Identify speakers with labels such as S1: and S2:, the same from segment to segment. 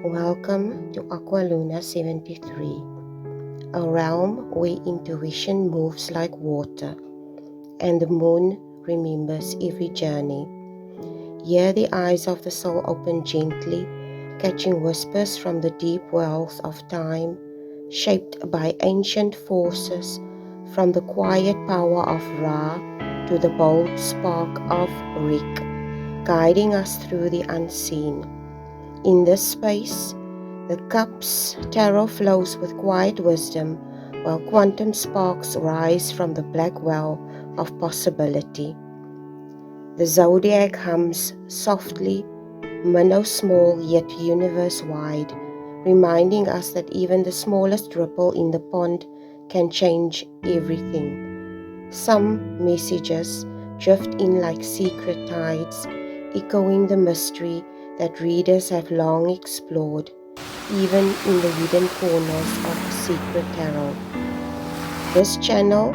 S1: Welcome to Aqualuna 73, a realm where intuition moves like water and the moon remembers every journey. Here the eyes of the soul open gently, catching whispers from the deep wells of time, shaped by ancient forces, from the quiet power of Ra to the bold spark of Rik, guiding us through the unseen. In this space, the cup's tarot flows with quiet wisdom, while quantum sparks rise from the black well of possibility. The zodiac hums softly, minnow small yet universe wide, reminding us that even the smallest ripple in the pond can change everything. Some messages drift in like secret tides, echoing the mystery that readers have long explored, even in the hidden corners of Secret Tarot. This channel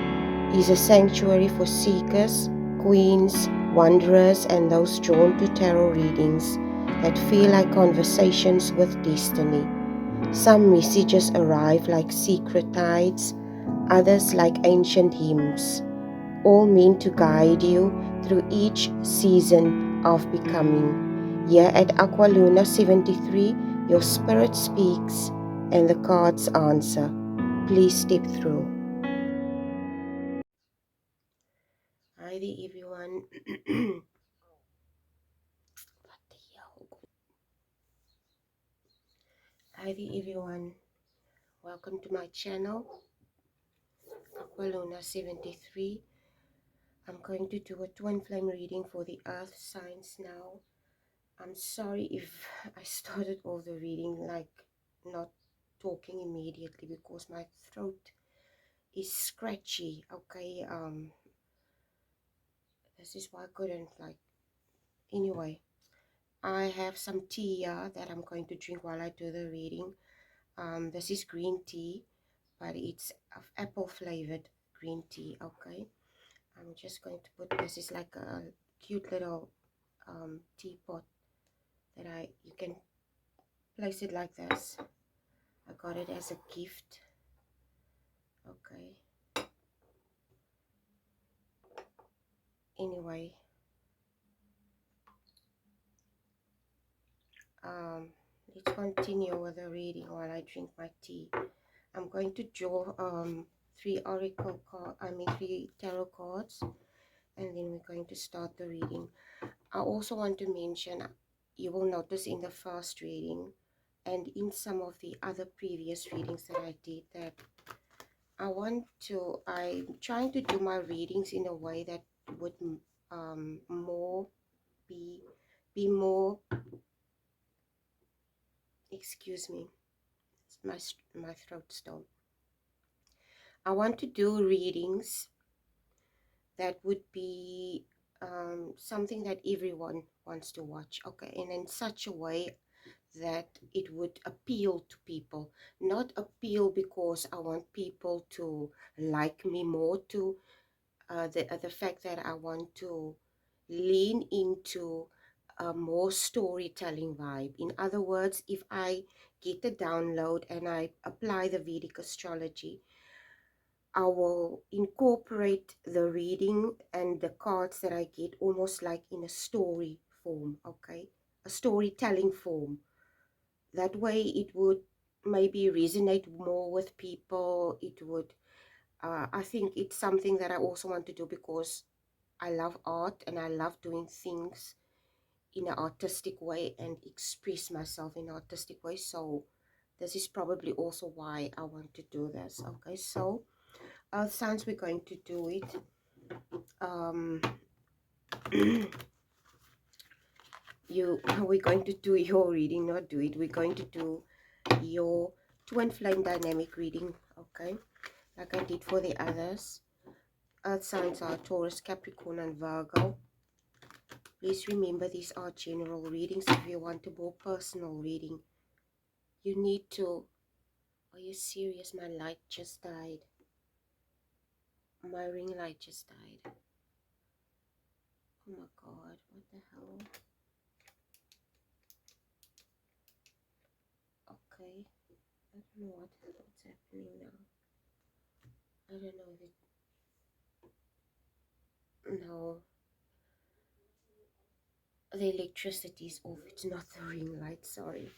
S1: is a sanctuary for seekers, queens, wanderers, and those drawn to tarot readings that feel like conversations with destiny. Some messages arrive like secret tides, others like ancient hymns, all meant to guide you through each season of becoming. Here at Aqualuna 73, your spirit speaks and the cards answer. Please step through. Hi there, everyone. What the hell? Hi there, everyone. Welcome to my channel, Aqualuna 73. I'm going to do a twin flame reading for the earth signs now. I'm sorry if I started all the reading like not talking immediately because my throat is scratchy. Okay, this is why I couldn't anyway. I have some tea here that I'm going to drink while I do the reading. This is green tea, but it's apple flavored green tea. Okay, I'm just going to put this is like a cute little teapot that you can place it like this. I got it as a gift. Okay. Anyway, let's continue with the reading while I drink my tea. I'm going to draw three tarot cards, and then we're going to start the reading. I also want to mention, you will notice in the first reading and in some of the other previous readings that I did that I'm trying to do my readings in a way that would more be more, excuse me, my throat still. I want to do readings that would be something that everyone wants to watch, okay, and in such a way that it would appeal to people, not appeal because I want people to like me more, to the fact that I want to lean into a more storytelling vibe. In other words, if I get the download and I apply the Vedic astrology, I will incorporate the reading and the cards that I get almost like in a story form, okay? A storytelling form. That way it would maybe resonate more with people. It would, I think it's something that I also want to do because I love art and I love doing things in an artistic way and express myself in an artistic way. So this is probably also why I want to do this, okay? So earth signs, we're going to do it we're going to do your reading, not do it, we're going to do your twin flame dynamic reading, okay, like I did for the others. Earth signs are Taurus, Capricorn, and Virgo. Please remember these are general readings. If you want a more personal reading, you need to, are you serious? My light just died. My ring light just died. Oh my god, what the hell? Okay, I don't know what's happening now. I don't know if it, no, the electricity is off. It's not the ring light, sorry.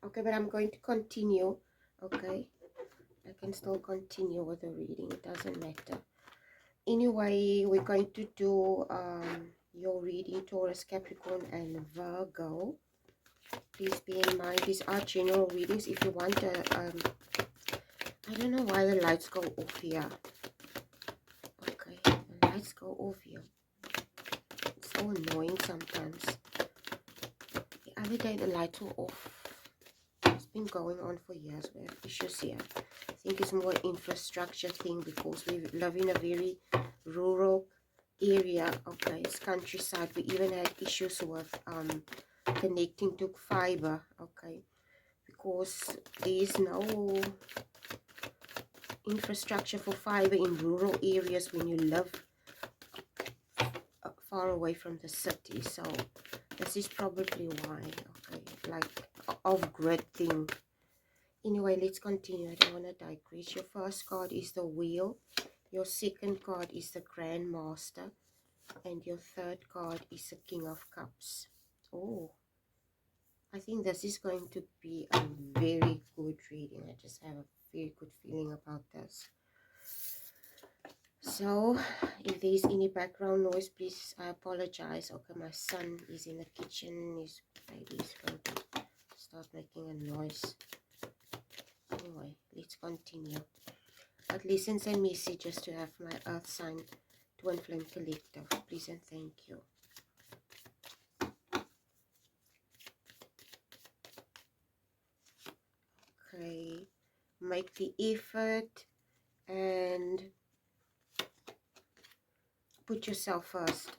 S1: Okay, but I'm going to continue. Okay, I can still continue with the reading, it doesn't matter. Anyway, we're going to do your reading, Taurus, Capricorn, and Virgo. Please be in mind, these are general readings. If you want a, I don't know why the lights go off here. Okay, the lights go off here. It's so annoying sometimes. The other day the lights were off. It's been going on for years. We have issues here. I think it's more infrastructure thing because we live in a very rural area. Okay, it's countryside. We even had issues with connecting to fiber. Okay, because there is no infrastructure for fiber in rural areas when you live far away from the city. So this is probably why. Okay, like off-grid thing. Anyway, let's continue. I don't want to digress. Your first card is the Wheel. Your second card is the Grand Master. And your third card is the King of Cups. Oh, I think this is going to be a very good reading. I just have a very good feeling about this. So, if there's any background noise, please, I apologize. Okay, my son is in the kitchen. His baby is going to start making a noise. Anyway, let's continue. But lessons and messages to have my Earth sign Twin Flame Collective. Please and thank you. Okay, make the effort and put yourself first.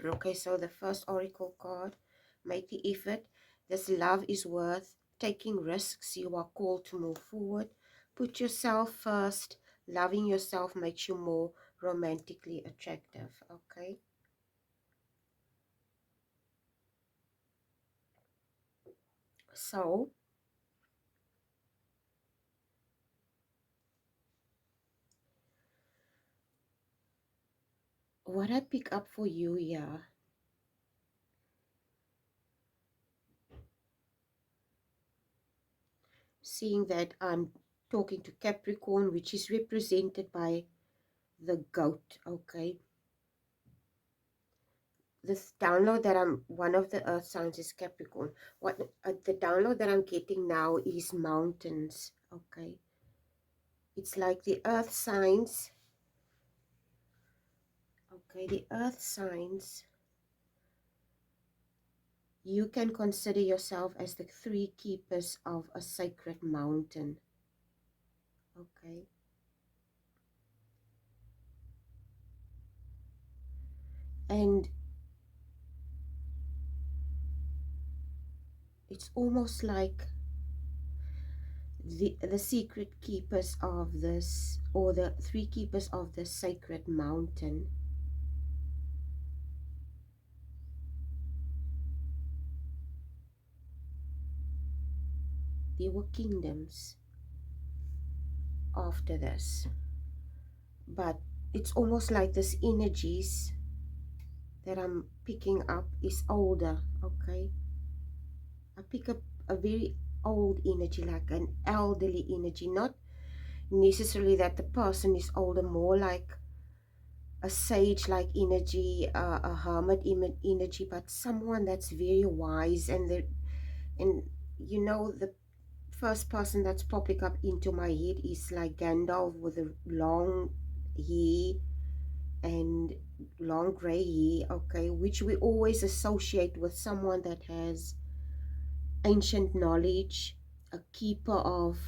S1: Okay, so the first oracle card, make the effort. This love is worth taking risks. You are called to move forward. Put yourself first. Loving yourself makes you more romantically attractive. Okay. So, what I pick up for you here, seeing that I'm talking to Capricorn, which is represented by the goat. Okay. This download that one of the earth signs is Capricorn. What the download that I'm getting now is mountains. Okay, it's like the earth signs. Okay, the earth signs, you can consider yourself as the three keepers of a sacred mountain. Okay, and it's almost like the secret keepers of this, or the three keepers of the sacred mountain, there were kingdoms after this, but it's almost like this energies that I'm picking up is older. Okay, I pick up a very old energy, like an elderly energy, not necessarily that the person is older, more like a sage like energy, a hermit energy, but someone that's very wise. And you know, the first person that's popping up into my head is like Gandalf with a long hair and long gray hair. Okay, which we always associate with someone that has ancient knowledge, a keeper of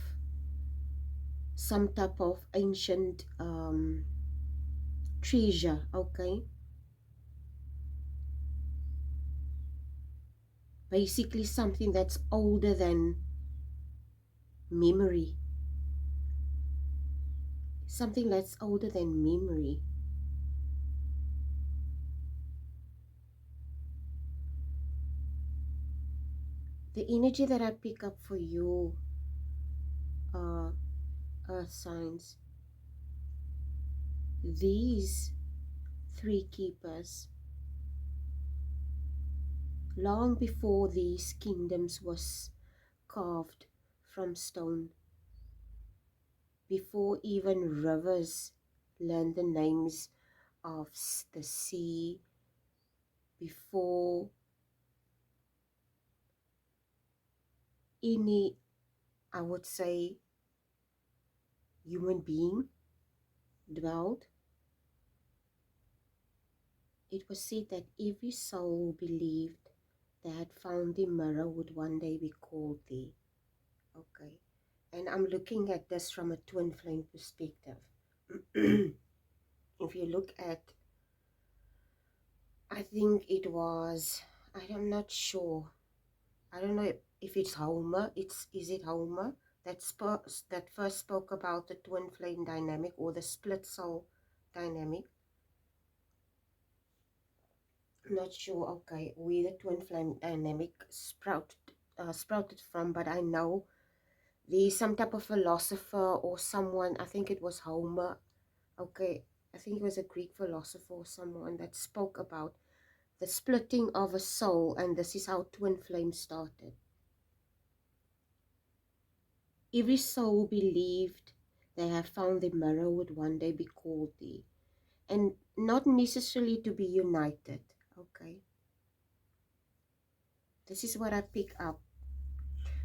S1: some type of ancient treasure. Okay, basically something that's older than memory, something that's older than memory. The energy that I pick up for you, uh, earth signs, these three keepers, long before these kingdoms was carved from stone, before even rivers learned the names of the sea, before any, I would say, human being dwelled, it was said that every soul believed they had found the mirror would one day be called thee. Okay. And I'm looking at this from a twin flame perspective. If you look at, I think it was, I'm not sure. I don't know if it's Homer. Is it Homer that first spoke about the twin flame dynamic or the split soul dynamic? Not sure. Okay, where the twin flame dynamic sprouted from, but I know there's some type of philosopher or someone. I think it was Homer. Okay, I think it was a Greek philosopher or someone that spoke about the splitting of a soul, and this is how twin flame started. Every soul believed they have found the mirror would one day be called thee, and not necessarily to be united. Okay, this is what I pick up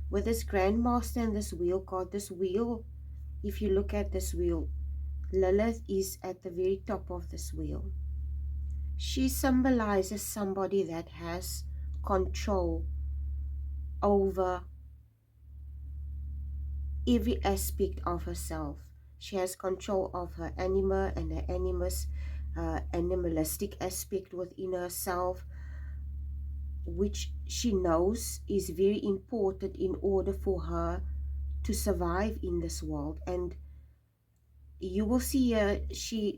S1: with this grandmaster and this wheel card. This wheel, if you look at this wheel, Lilith is at the very top of this wheel. She symbolizes somebody that has control over every aspect of herself. She has control of her anima and her animus, animalistic aspect within herself, which she knows is very important in order for her to survive in this world. And you will see her,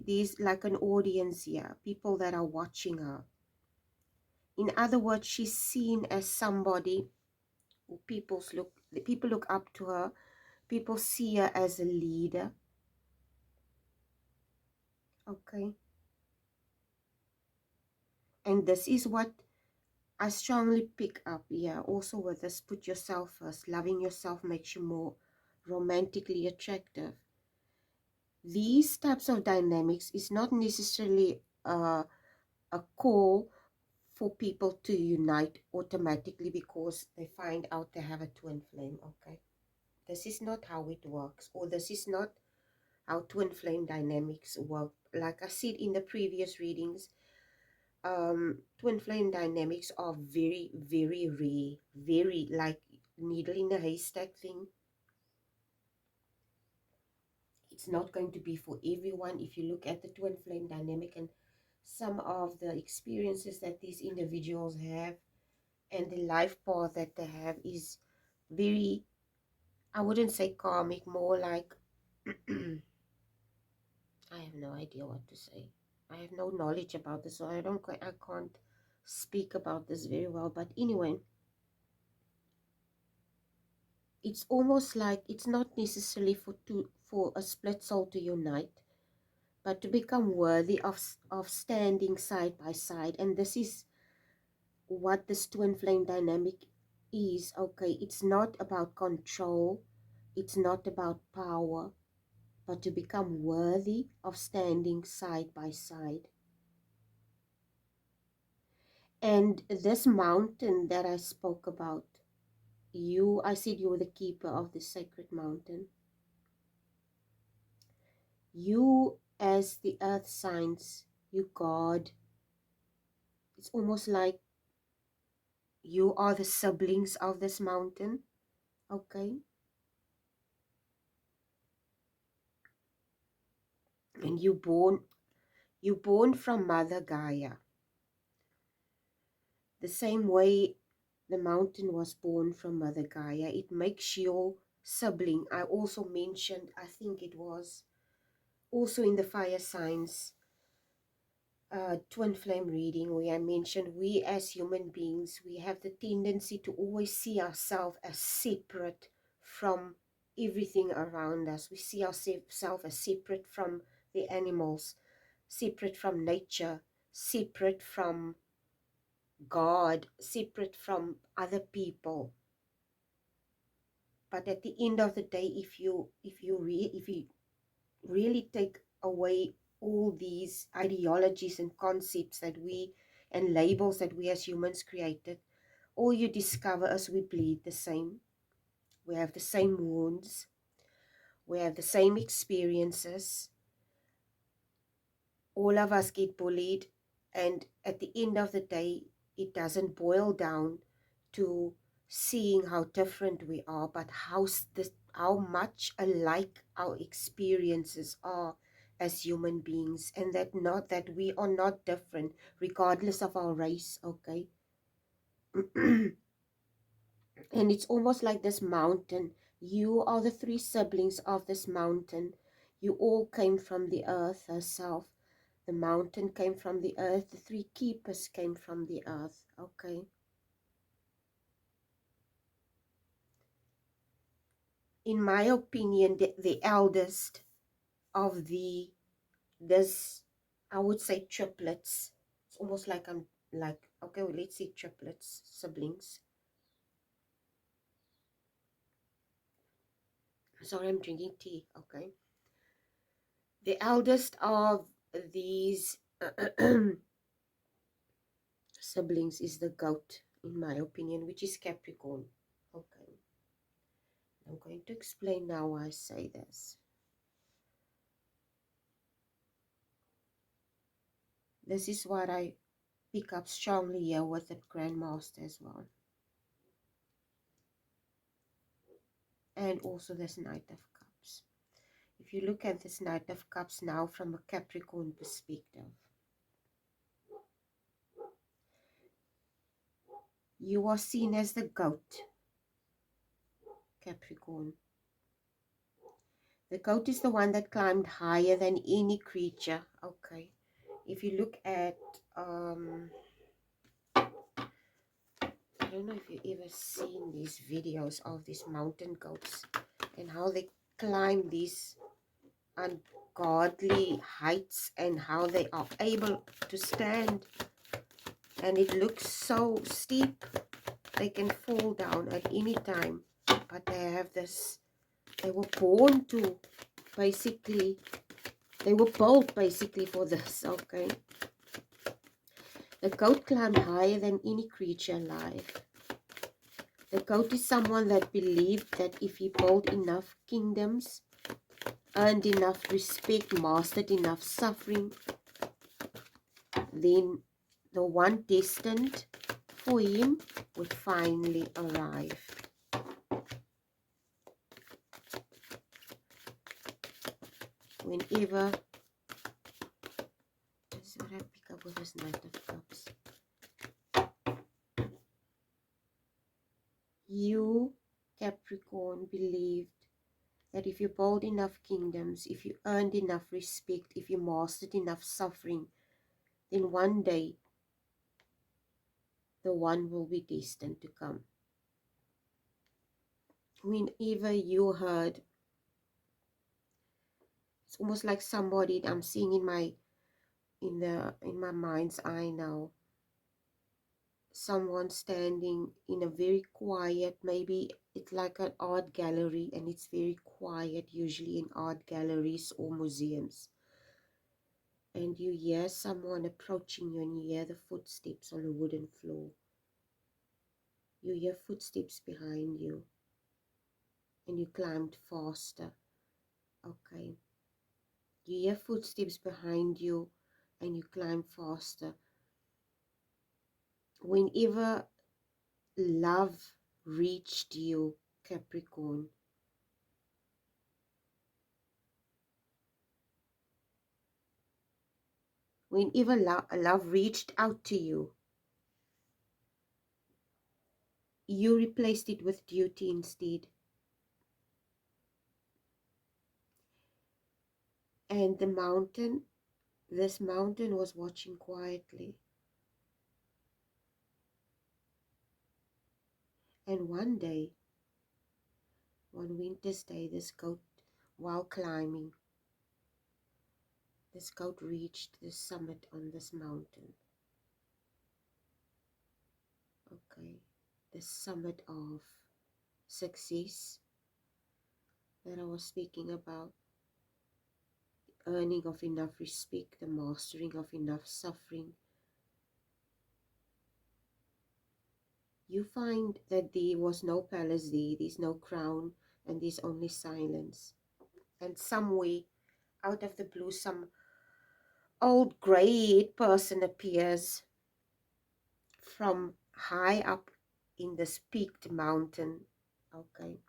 S1: there's like an audience here, people that are watching her. In other words, she's seen as somebody who people look up to her. People see her as a leader. Okay. And this is what I strongly pick up here. Also with this, put yourself first. Loving yourself makes you more romantically attractive. These types of dynamics is not necessarily a call for people to unite automatically because they find out they have a twin flame. Okay. This is not how it works, or this is not how twin flame dynamics work. Like I said in the previous readings, twin flame dynamics are very, very rare, very like needle in a haystack thing. It's not going to be for everyone. If you look at the twin flame dynamic and some of the experiences that these individuals have and the life path that they have is very, I wouldn't say karmic, more like I have no idea what to say. I have no knowledge about this, so I can't speak about this very well. But anyway, it's almost like it's not necessarily for a split soul to unite, but to become worthy of standing side by side. And this is what this twin flame dynamic is. Okay, it's not about control, it's not about power, but to become worthy of standing side by side. And this mountain that I spoke about, I said you were the keeper of the sacred mountain. You, as the earth signs, you God, it's almost like you are the siblings of this mountain. Okay. And you born from Mother Gaia. The same way the mountain was born from Mother Gaia, it makes your sibling. I also mentioned, I think it was also in the fire signs, twin flame reading, where I mentioned we as human beings, we have the tendency to always see ourselves as separate from everything around us. We see ourselves as separate from the animals, separate from nature, separate from God, separate from other people. But at the end of the day, if you really take away all these ideologies and concepts that we and labels that we as humans created, all you discover is we bleed the same. We have the same wounds. We have the same experiences. All of us get bullied, and at the end of the day, it doesn't boil down to seeing how different we are, but how much alike our experiences are as human beings, and that we are not different regardless of our race. Okay. And it's almost like this mountain. You are the three siblings of this mountain. You all came from the earth herself. The mountain came from the earth. The three keepers came from the earth. Okay. In my opinion, the eldest of this, I would say triplets. It's almost like I'm like, okay, well, let's say triplets, siblings. Sorry, I'm drinking tea. Okay. The eldest of these siblings is the goat, in my opinion, which is Capricorn. Okay. I'm going to explain now why I say this. This is what I pick up strongly here with the Grandmaster as well. And also this Knight of Cups. If you look at this Knight of Cups now from a Capricorn perspective, you are seen as the goat, Capricorn. The goat is the one that climbed higher than any creature. Okay. If you look at, I don't know if you've ever seen these videos of these mountain goats and how they climb these ungodly heights and how they are able to stand, and it looks so steep. They can fall down at any time, but they have this, they were born to basically, they were built basically for this. Okay. The goat climbed higher than any creature alive. The goat is someone that believed that if he built enough kingdoms, earned enough respect, mastered enough suffering, then the one destined for him would finally arrive. Whenever, this is what I pick up with this Knight of Cups. You, Capricorn, believed that if you built enough kingdoms, if you earned enough respect, if you mastered enough suffering, then one day the one will be destined to come. Whenever you heard, it's almost like somebody I'm seeing in my mind's eye now, someone standing in a very quiet, maybe it's like an art gallery, and it's very quiet, usually in art galleries or museums, and you hear someone approaching you, and you hear the footsteps on a wooden floor. You hear footsteps behind you, and you climbed faster. Okay. You hear footsteps behind you, and you climb faster. Whenever love reached you, Capricorn, whenever love reached out to you, you replaced it with duty instead. And the mountain This mountain was watching quietly. And one day, one winter's day, while climbing, this goat reached the summit on this mountain. Okay, the summit of success that I was speaking about, earning of enough respect, the mastering of enough suffering. You find that there was no palace there's no crown, and there's only silence. And somewhere, out of the blue, some old grey-haired person appears from high up in this peaked mountain. Okay.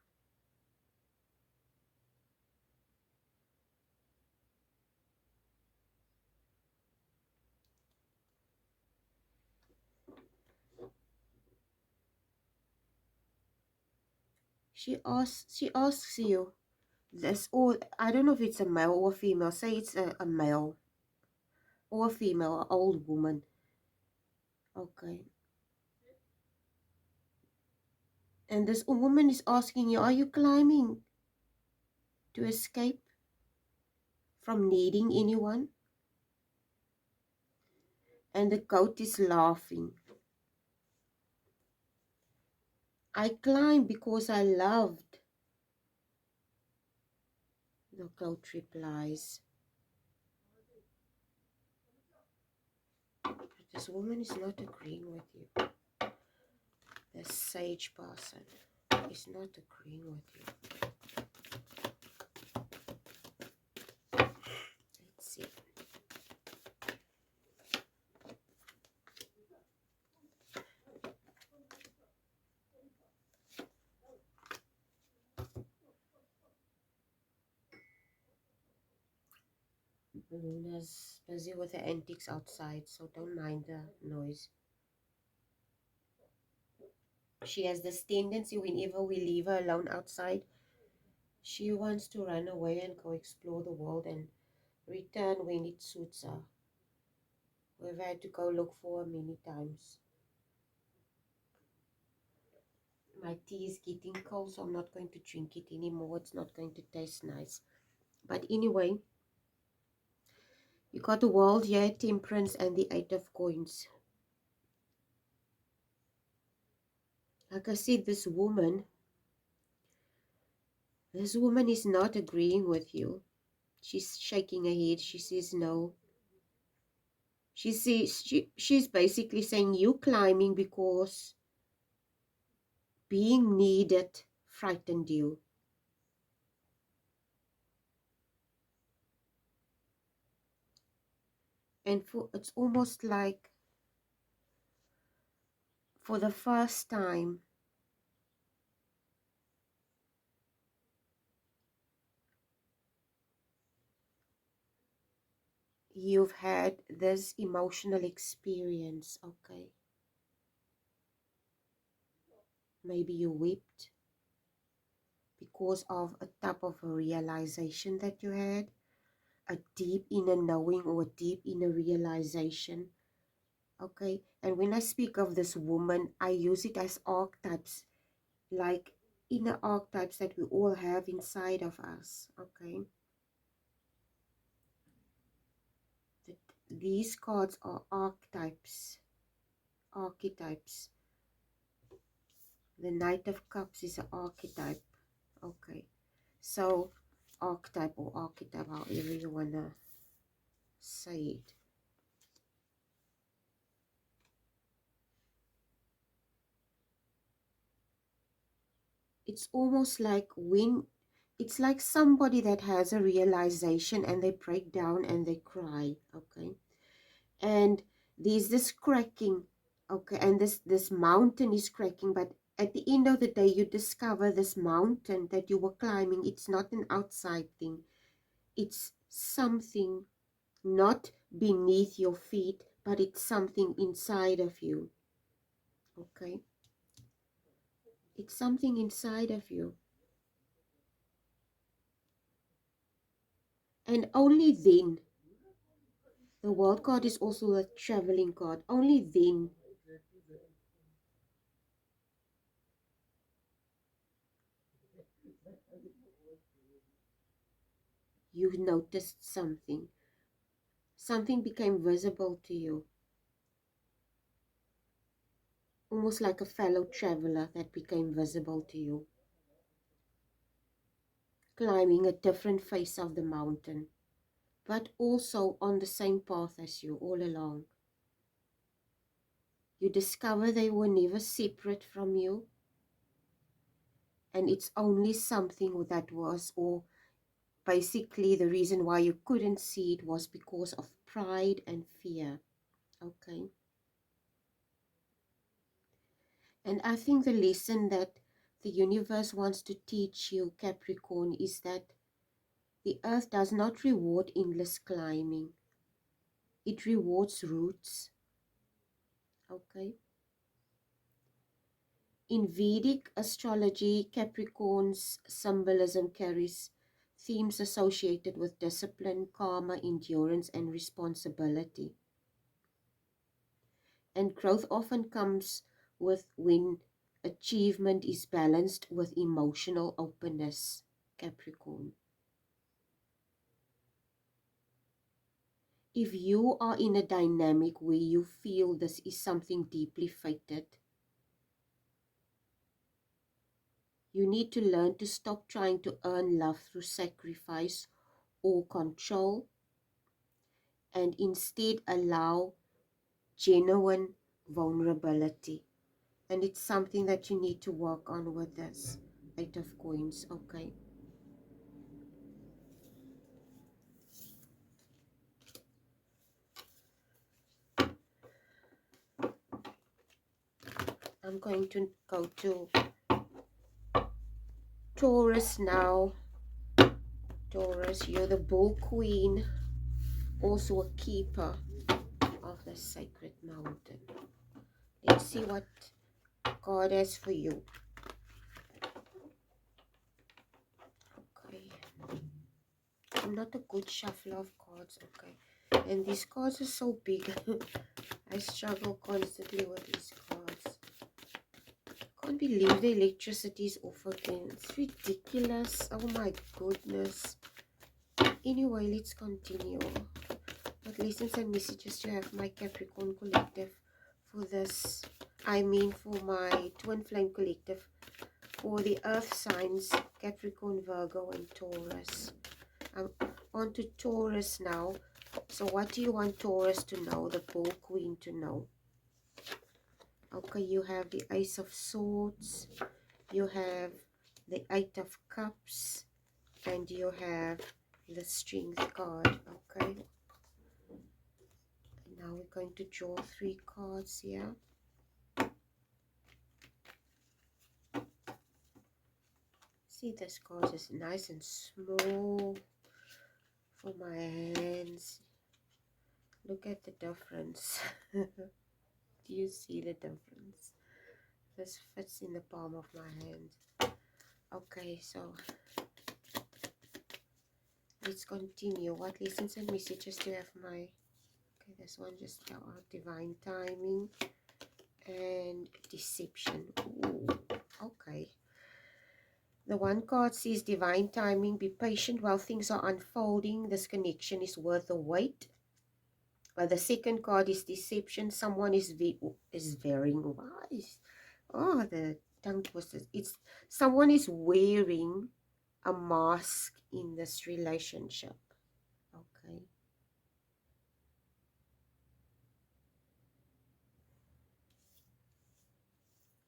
S1: She asks you this, or I don't know if it's a male or female. Say it's a male or a female, an old woman. Okay. And this woman is asking you, are you climbing to escape from needing anyone? And the goat is laughing. I climb because I loved. The goat replies. But this woman is not agreeing with you. The sage person is not agreeing with you. Let's see. Luna's busy with the antiques outside, so don't mind the noise. She has this tendency whenever we leave her alone outside, she wants to run away and go explore the world and return when it suits her. We've had to go look for her many times. My tea is getting cold, so I'm not going to drink it anymore. It's not going to taste nice. But anyway, you got the world here, temperance, and the 8 of coins. Like I said, this woman is not agreeing with you. She's shaking her head. She says no. She's basically saying you climbing because being needed frightened you. And it's almost like for the first time, you've had this emotional experience, okay? Maybe you wept because of a type of a realization that you had, a deep inner knowing or a deep inner realization, okay? And when I speak of this woman, I use it as archetypes, like inner archetypes that we all have inside of us, okay? These cards are archetypes. The Knight of Cups is an archetype, okay? So, archetype or archetype, however you want to say it. It's almost like it's like somebody that has a realization and they break down and they cry, okay? And there's this cracking, okay, and this mountain is cracking, but at the end of the day you discover this mountain that you were climbing, it's not an outside thing, it's something not beneath your feet, but it's something inside of you, okay? It's something inside of you. And only then The World card is also a traveling card. Only then you noticed something. Something became visible to you. Almost like a fellow traveler that became visible to you. Climbing a different face of the mountain, but also on the same path as you all along. You discover they were never separate from you, and it's only something that was, or basically the reason why you couldn't see it was because of pride and fear. Okay. And I think the lesson that the universe wants to teach you, Capricorn, is that the earth does not reward endless climbing. It rewards roots. Okay. In Vedic astrology, Capricorn's symbolism carries themes associated with discipline, karma, endurance, and responsibility. And growth often comes with when achievement is balanced with emotional openness, Capricorn. If you are in a dynamic where you feel this is something deeply fated, you need to learn to stop trying to earn love through sacrifice or control, and instead allow genuine vulnerability. And it's something that you need to work on with this Eight of Coins, okay? I'm going to go to Taurus now. Taurus, you're the Bull Queen, also a keeper of the sacred mountain. Let's see what God has for you. Okay. I'm not a good shuffler of cards, okay? And these cards are so big. I struggle constantly with these cards. Can't believe the electricity is off again. It's ridiculous. Oh my goodness. Anyway, let's continue. What lessons and messages do you have, my Capricorn collective, for this? I mean for my Twin Flame collective, for the earth signs, Capricorn, Virgo, and Taurus. I'm on to Taurus now. So what do you want Taurus to know, the Bull Queen to know? Okay, you have the Ace of Swords, you have the Eight of Cups, and you have the Strength card. Okay, and now we're going to draw 3 cards here. See, this card is nice and small for my hands. Look at the difference. Do you see the difference? This fits in the palm of my hand. Okay, so let's continue. What lessons and messages do you have, my... Okay, this one just fell out. Divine timing and deception. Ooh, okay. The one card says divine timing. Be patient while things are unfolding. This connection is worth the wait. But the second card is deception. Someone is very wise. Oh, the tongue twister. It's someone is wearing a mask in this relationship. Okay.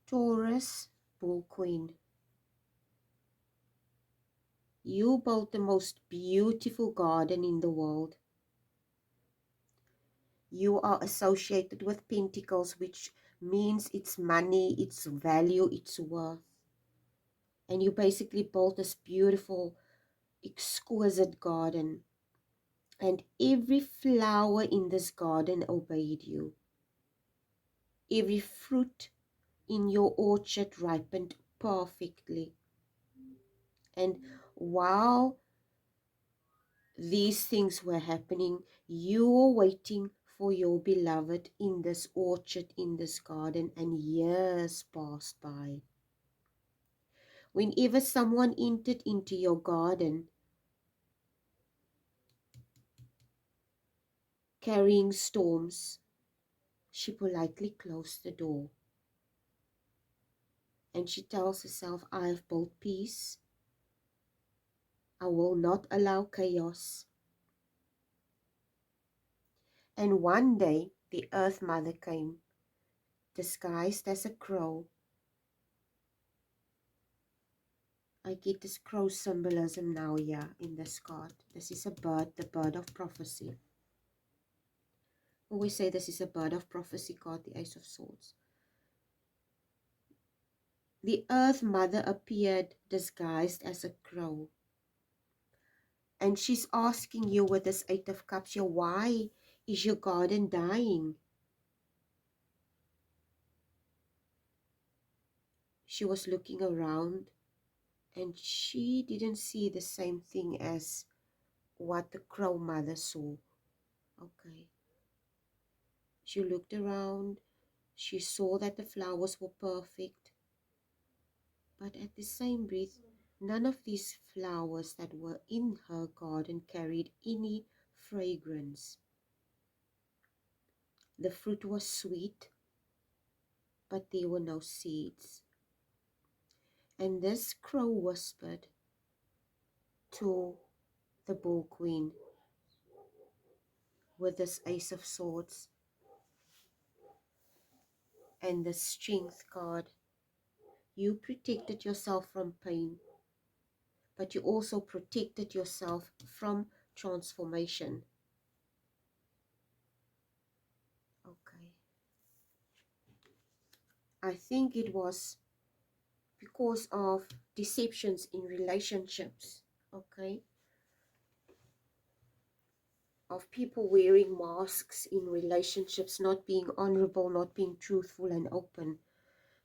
S1: Taurus, Bull Queen. You built the most beautiful garden in the world. You are associated with pentacles, which means it's money, it's value, it's worth. And you basically built this beautiful, exquisite garden. And every flower in this garden obeyed you. Every fruit in your orchard ripened perfectly. And while these things were happening. You were waiting for your beloved in this orchard, in this garden, and years passed by. Whenever someone entered into your garden carrying storms, she politely closed the door. And she tells herself, I have built peace. I will not allow chaos. And one day, the Earth Mother came, disguised as a crow. I get this crow symbolism now here in this card. This is a bird, the bird of prophecy. I always say this is a bird of prophecy card, the Ace of Swords. The Earth Mother appeared disguised as a crow. And she's asking you with this Eight of Cups here, why is your garden dying? She was looking around and she didn't see the same thing as what the crow mother saw. Okay. She looked around. She saw that the flowers were perfect. But at the same breath, none of these flowers that were in her garden carried any fragrance. The fruit was sweet, but there were no seeds. And this crow whispered to the Bull Queen with this Ace of Swords and the Strength card. You protected yourself from pain, but you also protected yourself from transformation. Okay. I think it was because of deceptions in relationships, okay? Of people wearing masks in relationships, not being honorable, not being truthful and open.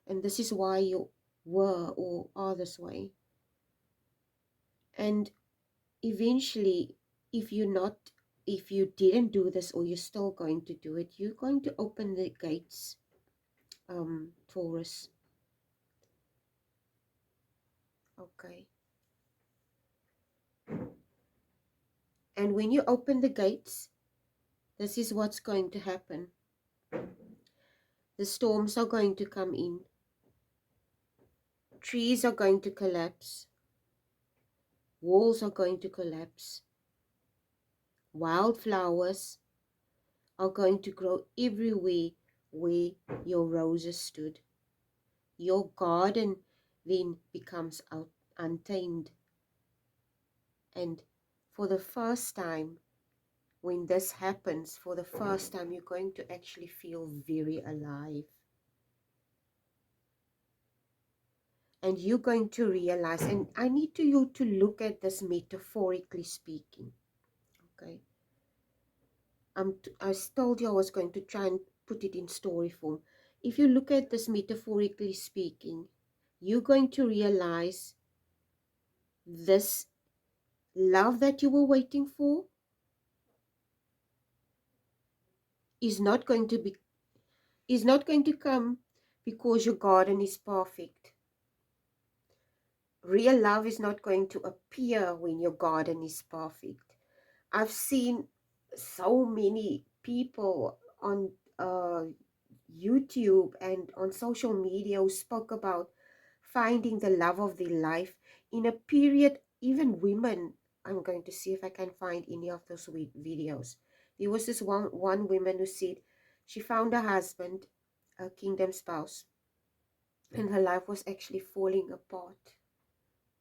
S1: And this is why you were or are this way. And eventually, if you didn't do this or you're still going to do it, you're going to open the gates, Taurus. Okay. And when you open the gates, this is what's going to happen. The storms are going to come in. Trees are going to collapse. Walls are going to collapse. Wildflowers are going to grow everywhere where your roses stood. Your garden then becomes untamed. And for the first time, when this happens, for the first time, you're going to actually feel very alive. And you're going to realize, and I need you to look at this metaphorically speaking, okay? I told you I was going to try and put it in story form. If you look at this metaphorically speaking, you're going to realize this love that you were waiting for is not going to come because your garden is perfect. Real love is not going to appear when your garden is perfect. I've seen so many people on YouTube and on social media who spoke about finding the love of their life in a period, even women. I'm going to see if I can find any of those videos. There was this one woman who said she found a husband, a kingdom spouse, and her life was actually falling apart.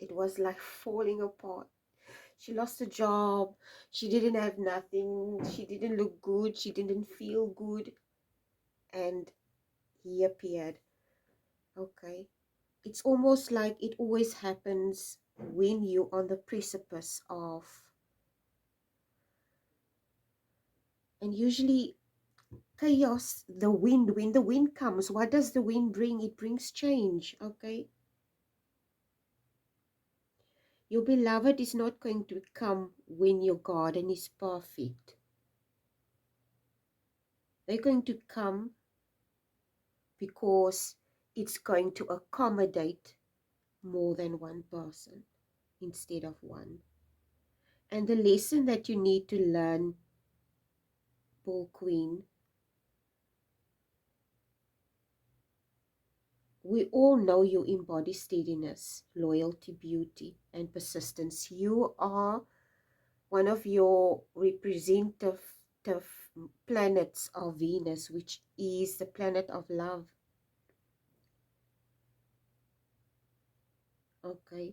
S1: It was like falling apart. She lost a job. She didn't have nothing. She didn't look good. She didn't feel good. And he appeared. Okay. It's almost like it always happens when you're on the precipice of. And usually chaos, the wind, when the wind comes, what does the wind bring? It brings change. Okay. Your beloved is not going to come when your garden is perfect. They're going to come because it's going to accommodate more than one person instead of one. And the lesson that you need to learn, Bull Queen, we all know you embody steadiness, loyalty, beauty, and persistence. You are one of your representative planets of Venus, which is the planet of love. Okay.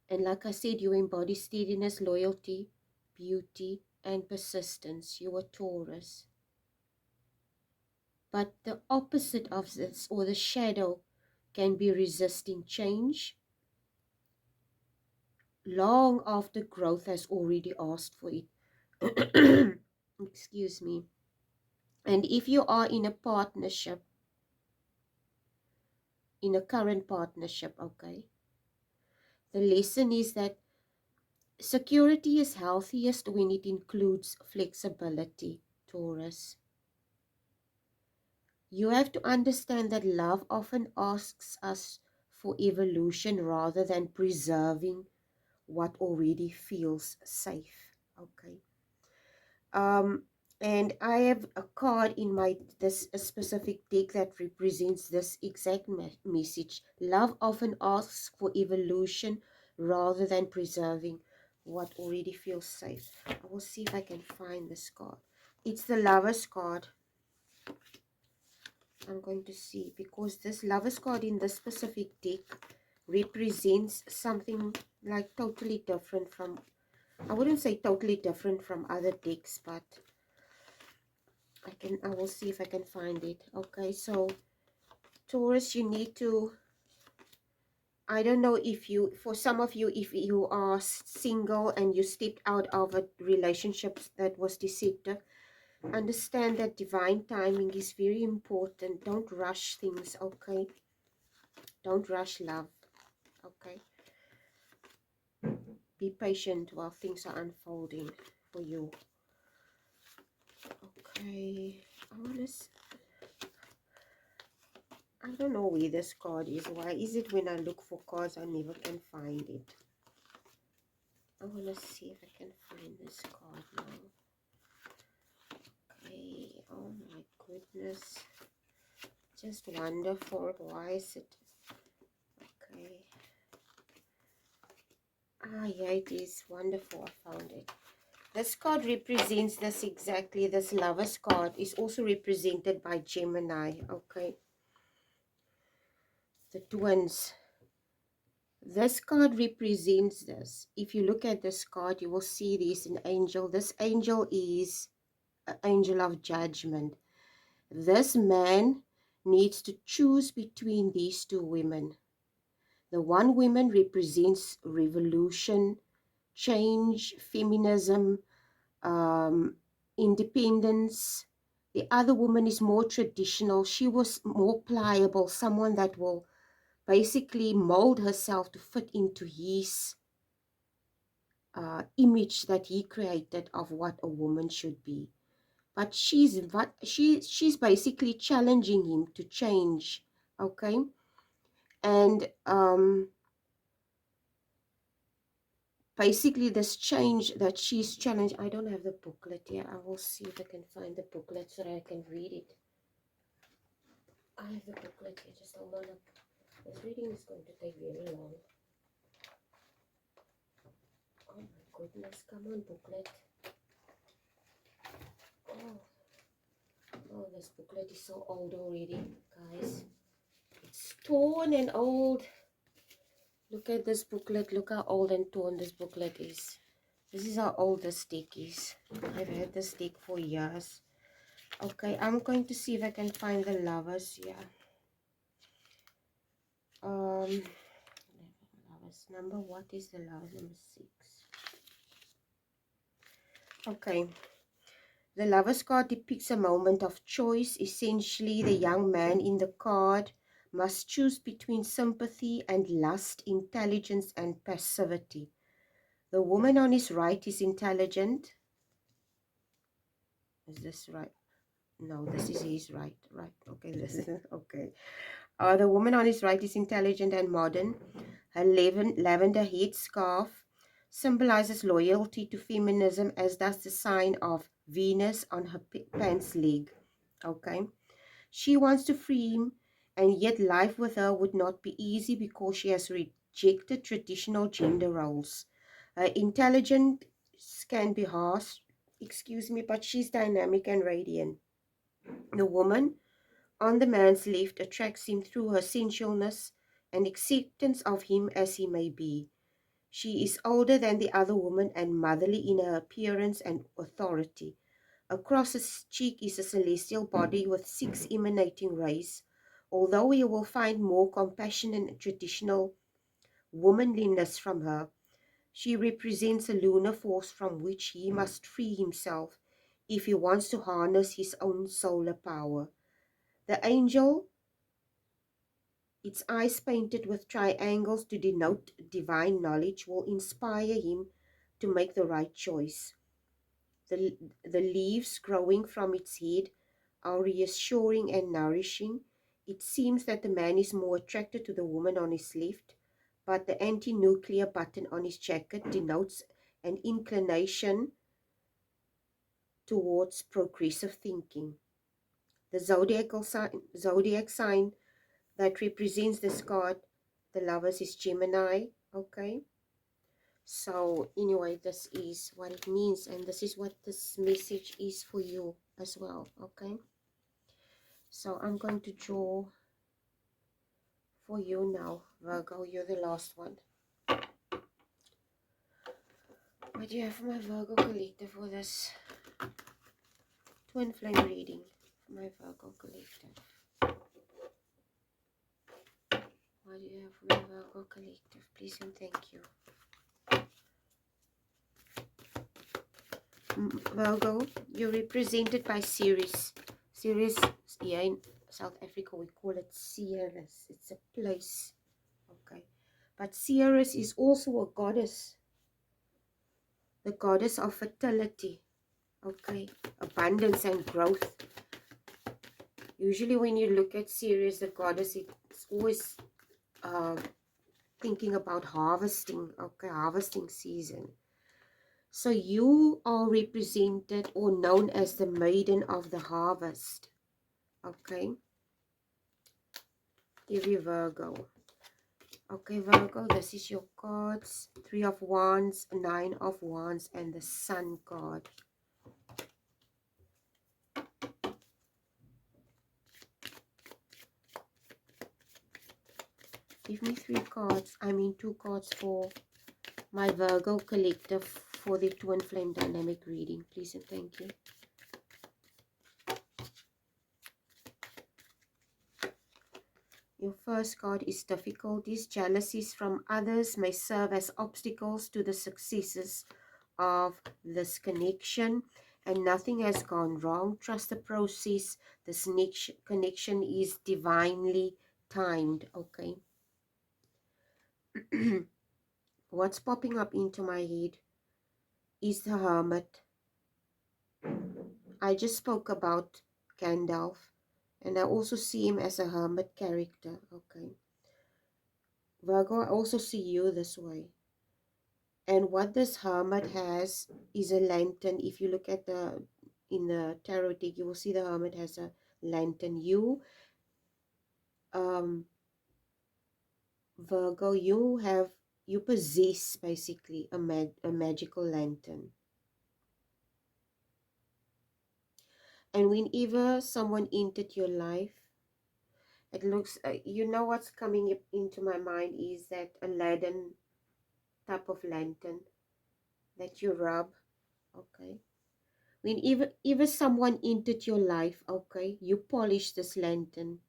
S1: And like I said, you embody steadiness, loyalty, beauty, and persistence. You are Taurus. But the opposite of this, or the shadow, can be resisting change long after growth has already asked for it. Excuse me. And if you are in a partnership, in a current partnership, okay, the lesson is that security is healthiest when it includes flexibility, Taurus. You have to understand that love often asks us for evolution rather than preserving what already feels safe. Okay. And I have a card in my this a specific deck that represents this exact message. Love often asks for evolution rather than preserving what already feels safe. I will see if I can find this card. It's the Lover's card. I'm going to see, because this Lover's card in this specific deck represents something like totally different from, I wouldn't say totally different from other decks, but I will see if I can find it. Okay, so Taurus, you need to, I don't know if you, for some of you, if you are single and you stepped out of a relationship that was deceptive, understand that divine timing is very important. Don't rush things, okay? Don't rush love, okay? Be patient while things are unfolding for you. Okay, I don't know where this card is. Why is it when I look for cards I never can find it? I want to see if I can find this card now. Okay, oh my goodness. Just wonderful. Why is it? Okay. Ah, yeah, it is wonderful. I found it. This card represents this exactly. This Lover's card is also represented by Gemini. Okay. The twins. This card represents this. If you look at this card, you will see there's an angel. This angel is an angel of judgment. This man needs to choose between these two women. The one woman represents revolution, change, feminism, independence. The other woman is more traditional. She was more pliable, someone that will basically mold herself to fit into his image that he created of what a woman should be. But she's basically challenging him to change, okay? And basically this change that she's challenged, I don't have the booklet here. I will see if I can find the booklet so that I can read it. I have the booklet here, just hold on up. This reading is going to take very long. Oh my goodness, come on booklet. Oh, this booklet is so old already, guys. It's torn and old. Look at this booklet. Look how old and torn this booklet is. This is how old this deck is. I've had this deck for years. Okay, I'm going to see if I can find the Lovers here. Lovers number. What is the Lovers number 6? Okay. The Lovers card depicts a moment of choice. Essentially, the young man in the card must choose between sympathy and lust, intelligence and passivity. The woman on his right is intelligent. Is this right? No, this is his right. Right. Okay, this is okay. The woman on his right is intelligent and modern. Her lavender headscarf symbolizes loyalty to feminism, as does the sign of Venus on her pants leg. Okay. She wants to free him, and yet life with her would not be easy because she has rejected traditional gender roles. Her intelligence can be harsh, excuse me, but she's dynamic and radiant. The woman on the man's left attracts him through her sensualness and acceptance of him as he may be. She is older than the other woman and motherly in her appearance and authority. Across his cheek is a celestial body with 6 emanating rays. Although he will find more compassion and traditional womanliness from her, she represents a lunar force from which he must free himself if he wants to harness his own solar power. The angel, its eyes painted with triangles to denote divine knowledge, will inspire him to make the right choice. The, the leaves growing from its head are reassuring and nourishing. It seems that the man is more attracted to the woman on his left, but the anti-nuclear button on his jacket denotes an inclination towards progressive thinking. The zodiac sign that represents this card, the lovers, is Gemini. Okay. So anyway, this is what it means, and this is what this message is for you as well. Okay. So I'm going to draw for you now, Virgo. You're the last one. What do you have for my Virgo collective for this twin flame reading? For my Virgo collective. What do you have for my Virgo collective? Please and thank you. Virgo, you're represented by Ceres. Ceres, here in South Africa, we call it Ceres. It's a place. Okay. But Ceres is also a goddess. The goddess of fertility. Okay. Abundance and growth. Usually when you look at Ceres, the goddess, it's always thinking about harvesting. Okay. Harvesting season. So you are represented or known as the maiden of the harvest. Okay. Give you Virgo. Okay, Virgo, this is your cards. 3 of Wands, 9 of Wands, and the Sun card. Give me 3 cards. I mean 2 cards for my Virgo collective for the Twin Flame Dynamic reading. Please and thank you. Your first card is difficulties. Jealousies from others may serve as obstacles to the successes of this connection, and nothing has gone wrong. Trust the process. This connection is divinely timed. Okay. What's popping up into my head is the Hermit. I just spoke about Gandalf, and I also see him as a hermit character. Okay. Virgo, I also see you this way. And what this hermit has is a lantern. If you look at in the tarot deck, you will see the hermit has a lantern. You, Virgo, you possess basically a magical lantern. And whenever someone entered your life, it looks, you know what's coming into my mind is that Aladdin type of lantern that you rub. Okay. Whenever someone entered your life, okay, you polish this lantern.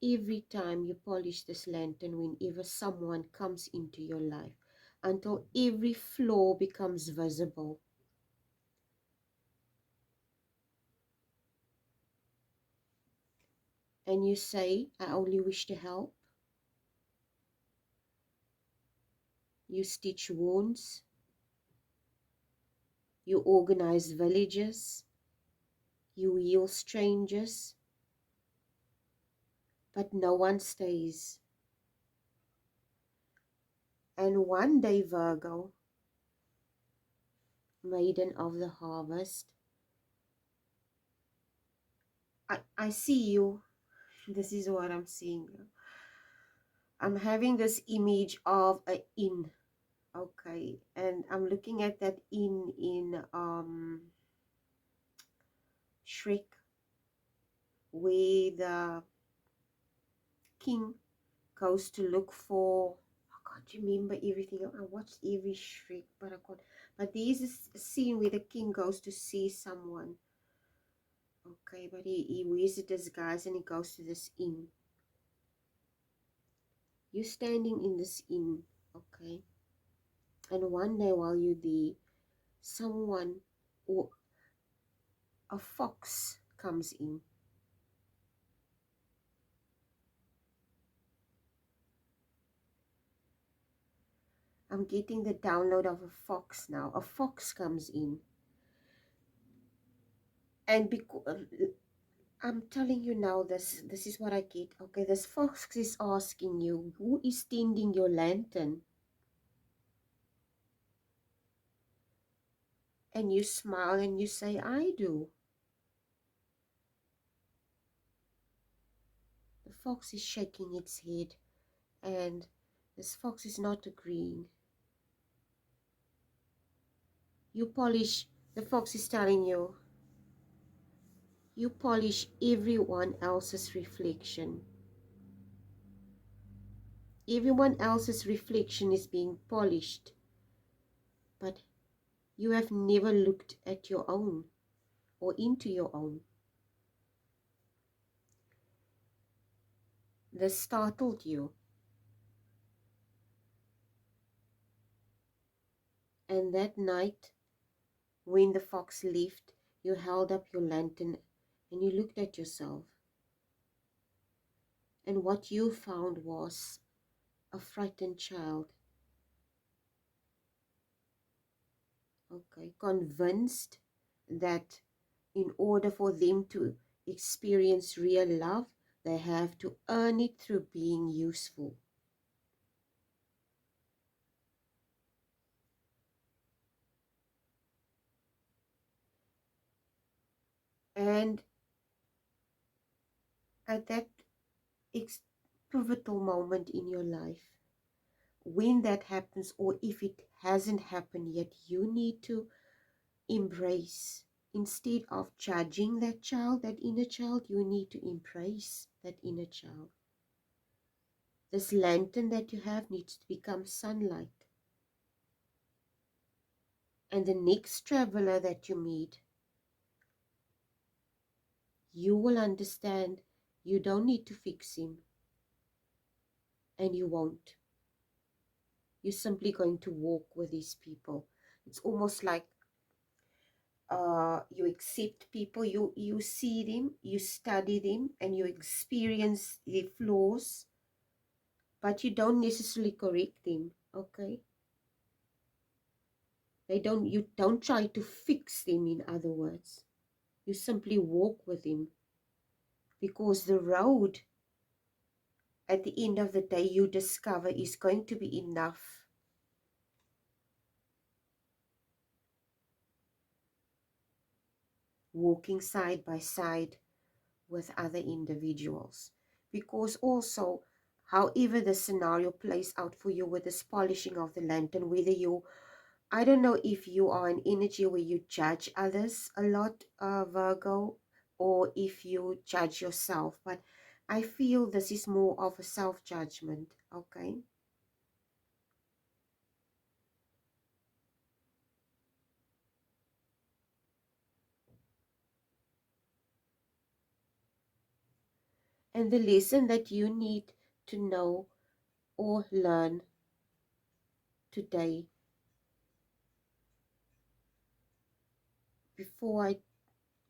S1: Every time you polish this lantern, whenever someone comes into your life, until every flaw becomes visible. and you say, I only wish to help. You stitch wounds, you organize villages, you heal strangers, but no one stays. And one day, Virgo, maiden of the harvest, I see you. This is what I'm seeing. I'm having this image of a inn. Okay, and I'm looking at that inn in Shrek, where the king goes to look for, I can't remember everything. I watched every Shrek, but I can't. But there's a scene where the king goes to see someone. Okay, but he wears a disguise and he goes to this inn. You're standing in this inn, okay? And one day while you're there, someone or a fox comes in. I'm getting the download of a fox now. A fox comes in. And because I'm telling you now, this is what I get. Okay, this fox is asking you, who is tending your lantern? And you smile and you say, I do. The fox is shaking its head, and this fox is not agreeing. You polish, the fox is telling you, you polish everyone else's reflection. Everyone else's reflection is being polished, but you have never looked at your own or into your own. This startled you, and that night, when the fox left, you held up your lantern and you looked at yourself. And what you found was a frightened child, okay, convinced that in order for them to experience real love, they have to earn it through being useful. And at that pivotal moment in your life, when that happens, or if it hasn't happened yet, you need to embrace. Instead of judging that child, that inner child, you need to embrace that inner child. This lantern that you have needs to become sunlight. And the next traveler that you meet, you will understand you don't need to fix him. And you won't. You're simply going to walk with these people. It's almost like you accept people, you see them, you study them, and you experience their flaws, but you don't necessarily correct them, okay? You don't try to fix them, in other words. You simply walk with them, because the road at the end of the day you discover is going to be enough walking side by side with other individuals. Because also, however the scenario plays out for you with this polishing of the lantern, whether you, I don't know if you are an energy where you judge others a lot, Virgo, or if you judge yourself, but I feel this is more of a self-judgment, okay? And the lesson that you need to know or learn today, before I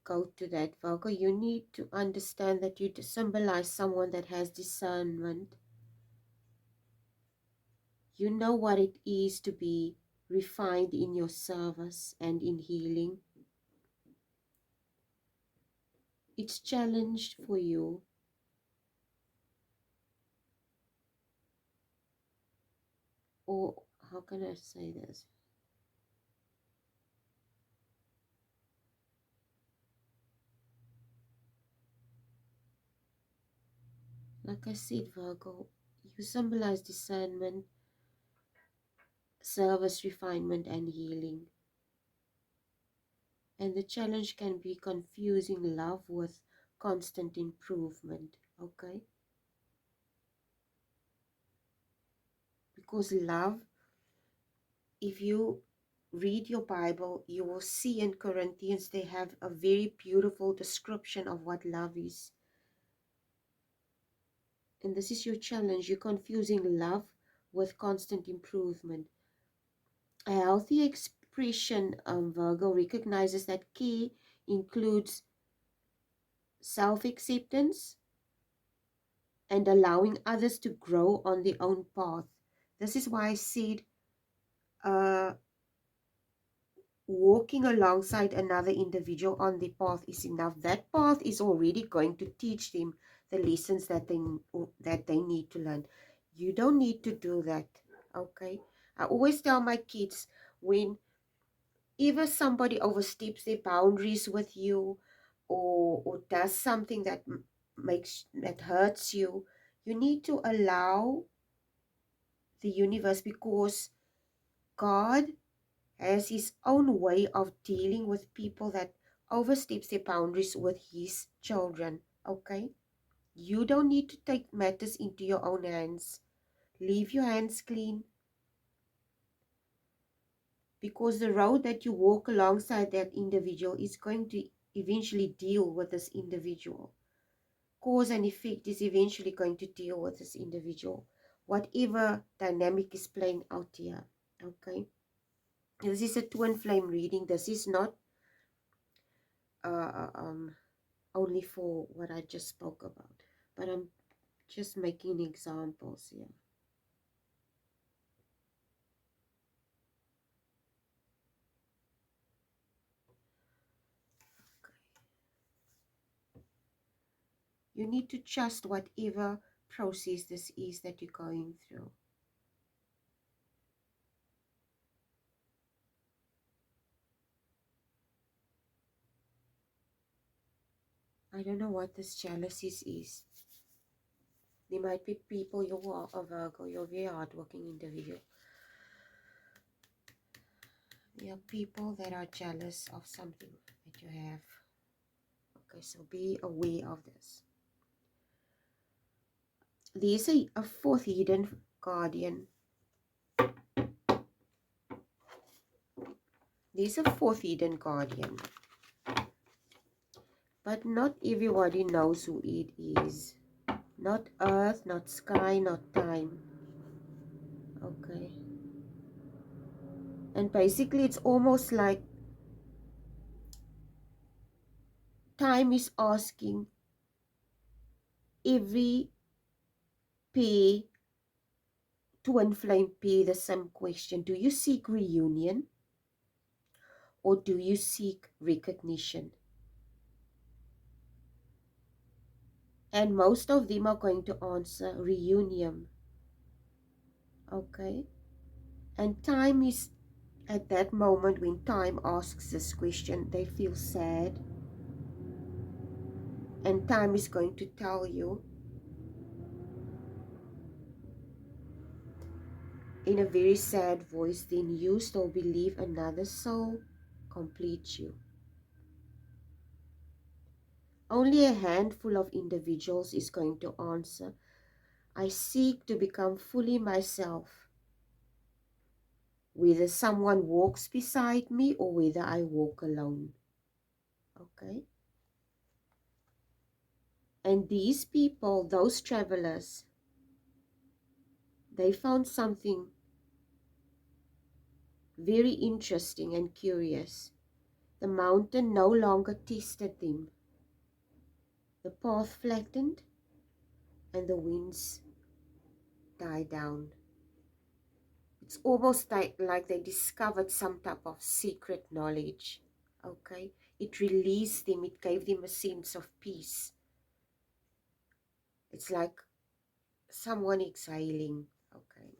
S1: go to that, Virgo, you need to understand that you symbolize someone that has discernment. You know what it is to be refined in your service and in healing. It's challenged for you. Or how can I say this? Like I said, Virgo, you symbolize discernment, service, refinement, and healing. And the challenge can be confusing love with constant improvement, okay? Because love, if you read your Bible, you will see in Corinthians they have a very beautiful description of what love is. And this is your challenge. You're confusing love with constant improvement. A healthy expression, Virgo, recognizes that care includes self-acceptance and allowing others to grow on their own path. This is why I said walking alongside another individual on the path is enough. That path is already going to teach them the lessons that they need to learn. You don't need to do that, okay? I always tell my kids, whenever somebody oversteps their boundaries with you, or does something that hurts you, you need to allow the universe, because God has his own way of dealing with people that oversteps their boundaries with his children, okay? You don't need to take matters into your own hands. Leave your hands clean, because the road that you walk alongside that individual is going to eventually deal with this individual. Cause and effect is eventually going to deal with this individual, whatever dynamic is playing out here, okay? This is a twin flame reading. This is not uh, um, only for what I just spoke about, but I'm just making examples here. Okay. You need to trust whatever process this is that you're going through. I don't know what this jealousy is. There might be people, you are a Virgo, you're a very hardworking individual. There are people that are jealous of something that you have. Okay, so be aware of this. There's a fourth hidden guardian. There's a fourth hidden guardian. But not everybody knows who it is. Not earth, not sky, not time. Okay. And basically it's almost like time is asking every pair, twin flame pair, the same question. Do you seek reunion, or do you seek recognition? And most of them are going to answer reunion. Okay. And time is, at that moment when time asks this question, they feel sad. And time is going to tell you in a very sad voice, then you still believe another soul completes you. Only a handful of individuals is going to answer, I seek to become fully myself, whether someone walks beside me or whether I walk alone. Okay? And these people, those travelers, they found something very interesting and curious. The mountain no longer tested them. The path flattened and the winds died down. It's almost like they discovered some type of secret knowledge. Okay? It released them. It gave them a sense of peace. It's like someone exhaling. Okay.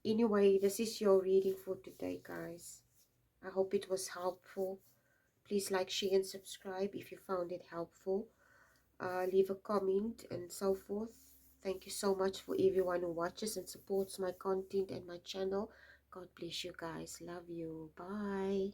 S1: Anyway, this is your reading for today, guys. I hope it was helpful. Please like, share, and subscribe if you found it helpful. Leave a comment and so forth. Thank you so much for everyone who watches and supports my content and my channel. God bless you guys. Love you. Bye.